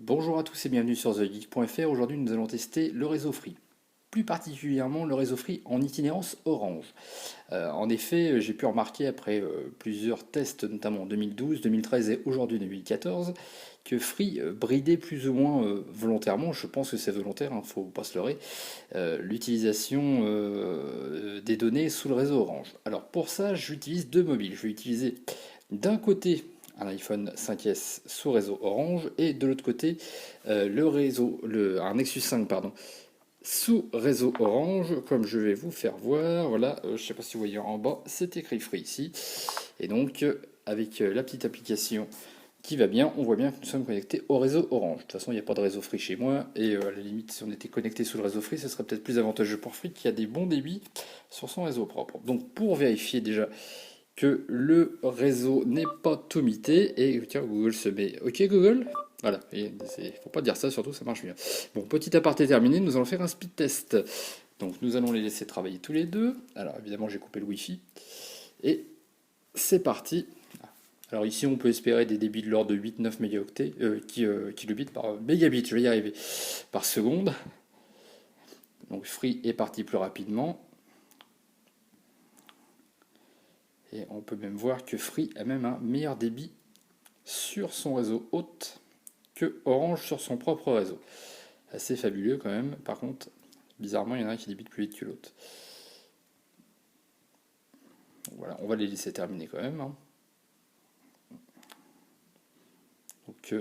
Bonjour à tous et bienvenue sur TheGeek.fr. Aujourd'hui, nous allons tester le réseau Free. Plus particulièrement le réseau Free en itinérance Orange. En effet, j'ai pu remarquer après plusieurs tests, notamment en 2012, 2013 et aujourd'hui 2014, que Free bridait plus ou moins volontairement, je pense que c'est volontaire, il ne faut pas se leurrer, l'utilisation des données sous le réseau Orange. Alors pour ça, j'utilise deux mobiles. Je vais utiliser d'un côté un iPhone 5S sous réseau Orange et de l'autre côté un Nexus 5 pardon, sous réseau Orange, comme je vais vous faire voir. Voilà, je ne sais pas si vous voyez en bas, c'est écrit Free ici. Et donc, avec la petite application qui va bien, on voit bien que nous sommes connectés au réseau Orange. De toute façon, il n'y a pas de réseau Free chez moi, et à la limite, si on était connecté sous le réseau Free, ce serait peut-être plus avantageux pour Free qui a des bons débits sur son réseau propre. Donc, pour vérifier déjà que le réseau n'est pas tout mité, et tiens, Google se met OK Google. Voilà, il faut pas dire ça, surtout ça marche bien. Bon, petit aparté terminé, nous allons faire un speed test. Donc nous allons les laisser travailler tous les deux. Alors évidemment j'ai coupé le Wi-Fi. Et c'est parti. Alors ici on peut espérer des débits de l'ordre de 8-9 mégaoctets, kilobits par mégabit, je vais y arriver, par seconde. Donc Free est parti plus rapidement. Et on peut même voir que Free a même un meilleur débit sur son réseau haute que Orange sur son propre réseau. Assez fabuleux quand même. Par contre, bizarrement, il y en a un qui débite plus vite que l'autre. Voilà, on va les laisser terminer quand même. Donc,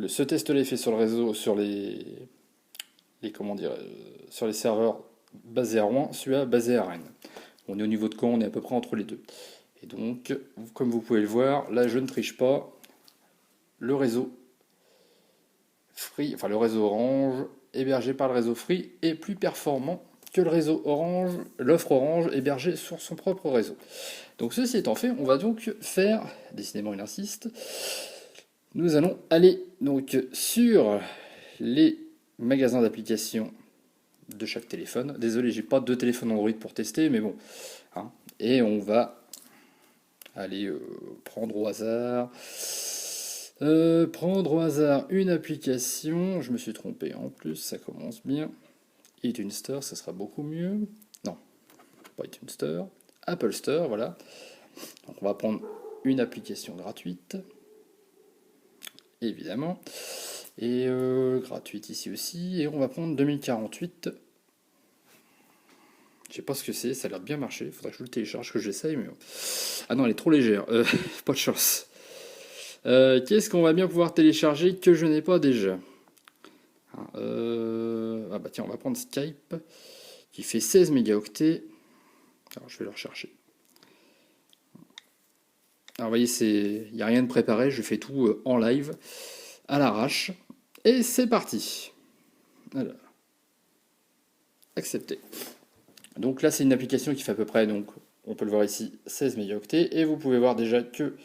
ce test-là est fait sur le réseau, sur sur les serveurs basés à Rouen, celui-là basé à Rennes. On est au niveau de Caen, on est à peu près entre les deux. Et donc, comme vous pouvez le voir, là je ne triche pas. Le réseau Free, enfin le réseau Orange, hébergé par le réseau Free, est plus performant que le réseau Orange, l'offre Orange hébergée sur son propre réseau. Donc ceci étant fait, on va donc faire, décidément il insiste, nous allons aller donc sur les magasins d'applications de chaque téléphone. Désolé, j'ai pas deux téléphones Android pour tester, mais bon. Hein. Et on va aller prendre au hasard. Prendre au hasard une application. Je me suis trompé en plus, ça commence bien. iTunes Store, ça sera beaucoup mieux. Non, pas iTunes Store. Apple Store, voilà. Donc on va prendre une application gratuite. Évidemment. Et gratuite ici aussi. Et on va prendre 2048. Je sais pas ce que c'est, ça a l'air de bien marcher. Faudrait que je le télécharge, que j'essaye. Mais... Ah non, elle est trop légère. Pas de chance. Qu'est-ce qu'on va bien pouvoir télécharger que je n'ai pas déjà? Ah bah tiens, on va prendre Skype, qui fait 16 mégaoctets. Alors je vais le rechercher. Alors vous voyez, il n'y a rien de préparé, je fais tout en live, à l'arrache. Et c'est parti. Alors, accepter. Donc là, c'est une application qui fait à peu près, donc on peut le voir ici, 16 mégaoctets. Et vous pouvez voir déjà que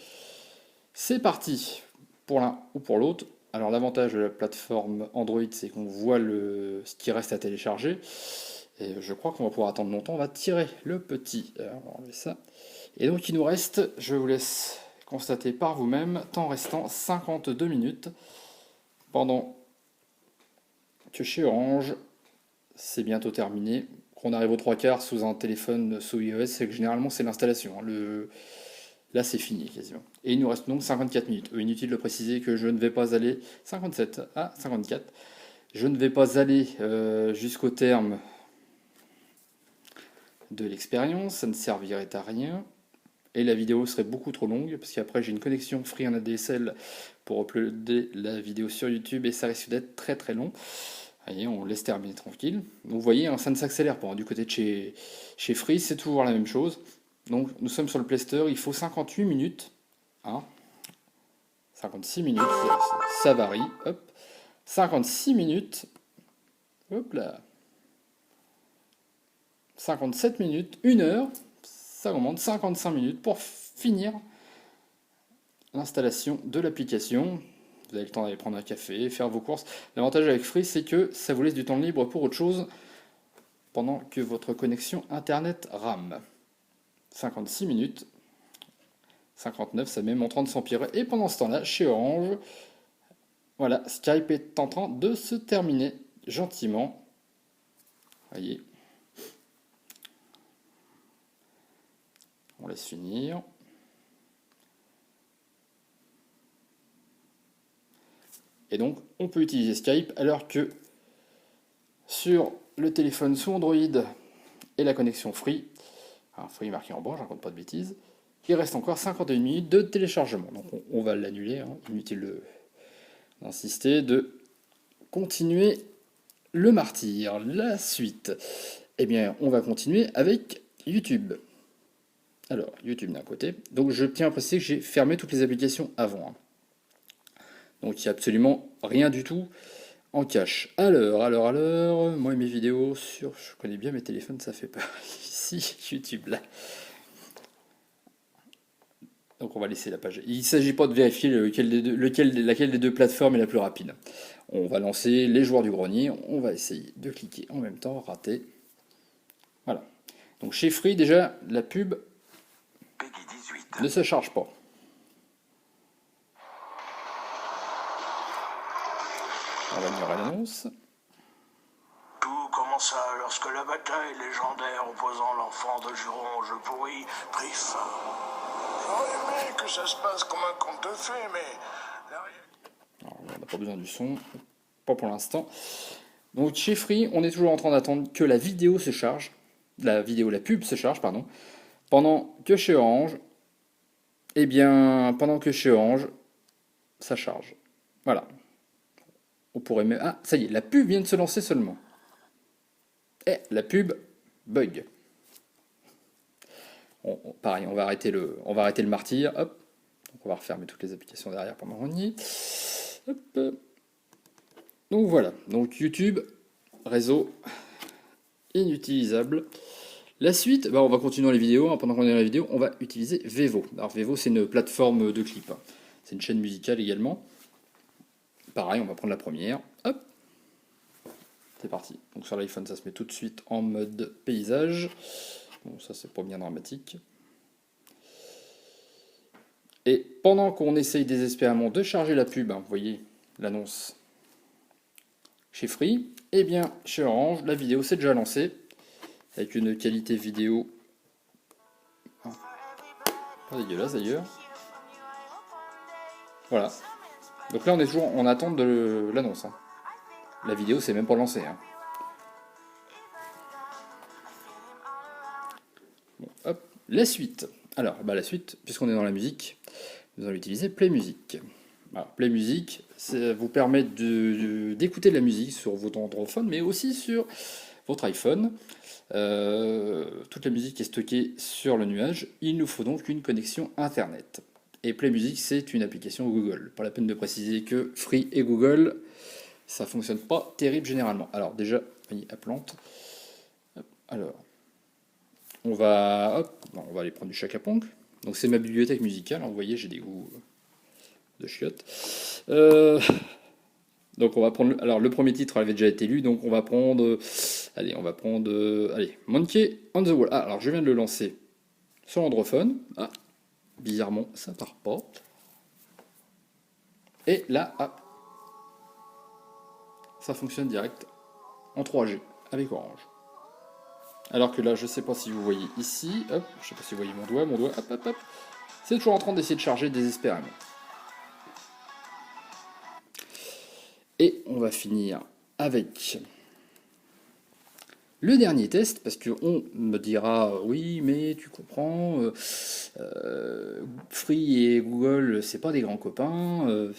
c'est parti pour l'un ou pour l'autre. Alors l'avantage de la plateforme Android, c'est qu'on voit ce qui reste à télécharger. Et je crois qu'on va pouvoir attendre longtemps. On va tirer le petit. Alors, on va enlever ça. Et donc il nous reste, je vous laisse constater par vous-même, temps restant 52 minutes. Pendant que chez Orange, c'est bientôt terminé. Qu'on arrive aux trois quarts sous un téléphone sous iOS, c'est que généralement c'est l'installation. Là c'est fini quasiment. Et il nous reste donc 54 minutes. Inutile de préciser que je ne vais pas aller 57 à 54. Je ne vais pas aller jusqu'au terme de l'expérience, ça ne servirait à rien. Et la vidéo serait beaucoup trop longue, parce qu'après j'ai une connexion Free en ADSL pour uploader la vidéo sur YouTube, et ça risque d'être très très long. Allez, on laisse terminer tranquille. Donc vous voyez, hein, ça ne s'accélère pas. Du côté de chez Free, c'est toujours la même chose. Donc nous sommes sur le Play Store, il faut 58 minutes. Hein, 56 minutes, ça varie. Hop. 56 minutes. Hop là. 57 minutes, 1 heure. Ça remonte 55 minutes pour finir l'installation de l'application. Vous avez le temps d'aller prendre un café, faire vos courses. L'avantage avec Free, c'est que ça vous laisse du temps libre pour autre chose pendant que votre connexion Internet rame. 56 minutes. 59, ça met mon temps de s'empirer. Et pendant ce temps-là, chez Orange, Voilà, Skype est en train de se terminer gentiment. Voyez, on laisse finir. Et donc, on peut utiliser Skype alors que sur le téléphone sous Android et la connexion Free, Free marqué en bas, je raconte pas de bêtises, il reste encore 51 minutes de téléchargement. Donc on va l'annuler, hein. Inutile d'insister, de continuer le martyr. La suite, eh bien, on va continuer avec YouTube. Alors, YouTube d'un côté. Donc je tiens à préciser que j'ai fermé toutes les applications avant, hein. Donc il n'y a absolument rien du tout en cache. Alors, moi et mes vidéos sur... Je connais bien mes téléphones, ça fait peur. Ici, YouTube, là. Donc on va laisser la page. Il ne s'agit pas de vérifier laquelle des deux plateformes est la plus rapide. On va lancer les joueurs du grenier. On va essayer de cliquer en même temps, rater. Voilà. Donc chez Free, déjà, la pub ne se charge pas. On va venir à l'annonce. Tout commença lorsque la bataille légendaire opposant l'enfant de Juron, je pourris, prit fin. J'aurais aimé que ça se passe comme un conte de fées, mais... Alors, on n'a pas besoin du son, pas pour l'instant. Donc chez Free, on est toujours en train d'attendre que la vidéo se charge. La pub se charge, pardon. Pendant que chez Orange, ça charge. Voilà. On pourrait même... Ah, ça y est, la pub vient de se lancer seulement. La pub bug. Pareil, on va arrêter le martyr. Hop. Donc on va refermer toutes les applications derrière pendant qu'on y est. Hop. Donc voilà. Donc YouTube, réseau inutilisable. La suite, on va continuer les vidéos. Hein. Pendant qu'on est dans la vidéo, on va utiliser Vevo. Alors Vevo, c'est une plateforme de clips. C'est une chaîne musicale également. Pareil, on va prendre la première. Hop. C'est parti. Donc sur l'iPhone, ça se met tout de suite en mode paysage. Bon, ça c'est pas bien dramatique. Et pendant qu'on essaye désespérément de charger la pub, vous voyez l'annonce chez Free, eh bien chez Orange, la vidéo s'est déjà lancée avec une qualité vidéo pas dégueulasse d'ailleurs. Voilà. Donc là on est toujours en attente de l'annonce. Hein. La vidéo s'est même pas lancée. Hein. Bon, hop, la suite. Alors, la suite, puisqu'on est dans la musique, nous allons utiliser Play Music. Alors, Play Music, ça vous permet d'écouter de la musique sur votre Android, mais aussi sur votre iPhone. Toute la musique est stockée sur le nuage. Il nous faut donc une connexion Internet. Et Play Music, c'est une application Google. Pas la peine de préciser que Free et Google, ça fonctionne pas terrible généralement. Alors déjà, voyez, à plante. Alors, on va aller prendre du Chaka Ponk. Donc c'est ma bibliothèque musicale. Vous voyez, j'ai des goûts de chiottes. Donc on va prendre. Alors le premier titre avait déjà été lu, donc on va prendre. Allez, Monkey on the Wall. Ah, alors je viens de le lancer sur Androphone. Ah, bizarrement, ça part pas. Et là, ça fonctionne direct en 3G avec Orange. Alors que là, je sais pas si vous voyez ici, hop, je sais pas si vous voyez mon doigt, hop. C'est toujours en train d'essayer de charger désespérément. Et on va finir avec le dernier test, parce qu'on me dira, oui, mais tu comprends, Free et Google, c'est pas des grands copains,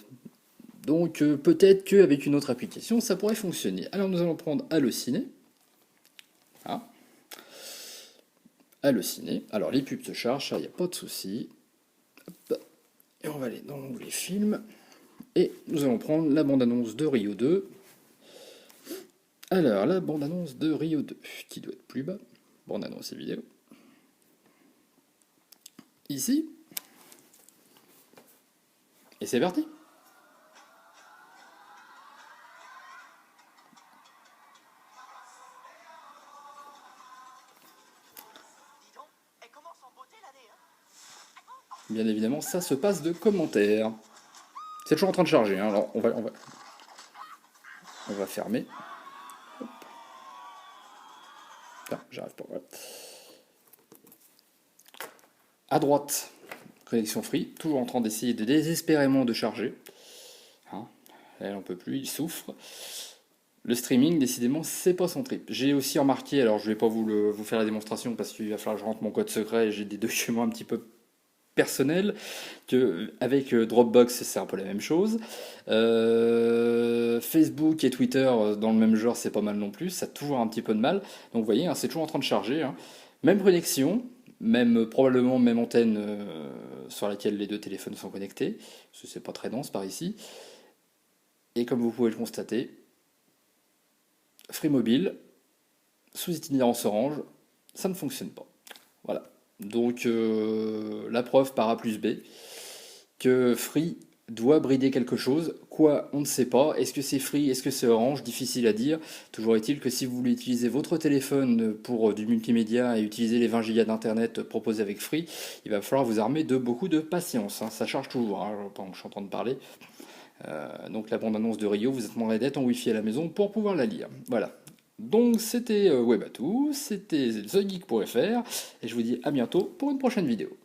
donc peut-être qu'avec une autre application, ça pourrait fonctionner. Alors nous allons prendre Allociné. Ah. Allociné. Alors les pubs se chargent, il n'y a pas de souci. Et on va aller dans l'onglet film. Et nous allons prendre la bande-annonce de Rio 2. Alors, la bande-annonce de Rio 2, qui doit être plus bas. Bande-annonce et vidéo. Ici. Et c'est parti. Bien évidemment, ça se passe de commentaires. C'est toujours en train de charger, hein. Alors on va fermer. Hop. Ah, j'arrive pas. Voilà. À droite, connexion Free, toujours en train d'essayer de désespérément de charger. Hein, elle n'en peut plus, il souffre. Le streaming, décidément, c'est pas son trip. J'ai aussi remarqué, alors je vais pas vous faire la démonstration parce qu'il va falloir que je rentre mon code secret et j'ai des documents un petit peu personnels, que avec Dropbox, c'est un peu la même chose. Facebook et Twitter, dans le même genre, c'est pas mal non plus. Ça a toujours un petit peu de mal. Donc vous voyez, hein, c'est toujours en train de charger. Hein. Même connexion, même probablement même antenne sur laquelle les deux téléphones sont connectés. Parce que c'est pas très dense par ici. Et comme vous pouvez le constater, Free Mobile, sous itinérance Orange, ça ne fonctionne pas. Voilà. Donc la preuve par A plus B que Free doit brider quelque chose. Quoi, on ne sait pas. Est-ce que c'est Free, est-ce que c'est Orange? Difficile à dire. Toujours est-il que si vous voulez utiliser votre téléphone pour du multimédia et utiliser les 20 Go d'internet proposés avec Free, il va falloir vous armer de beaucoup de patience. Hein. Ça charge toujours, hein, pendant que je suis en train de parler. Donc la bande-annonce de Rio, vous êtes demandé d'être en Wi-Fi à la maison pour pouvoir la lire. Voilà. Donc c'était Webatou, c'était TheGeek.fr, et je vous dis à bientôt pour une prochaine vidéo.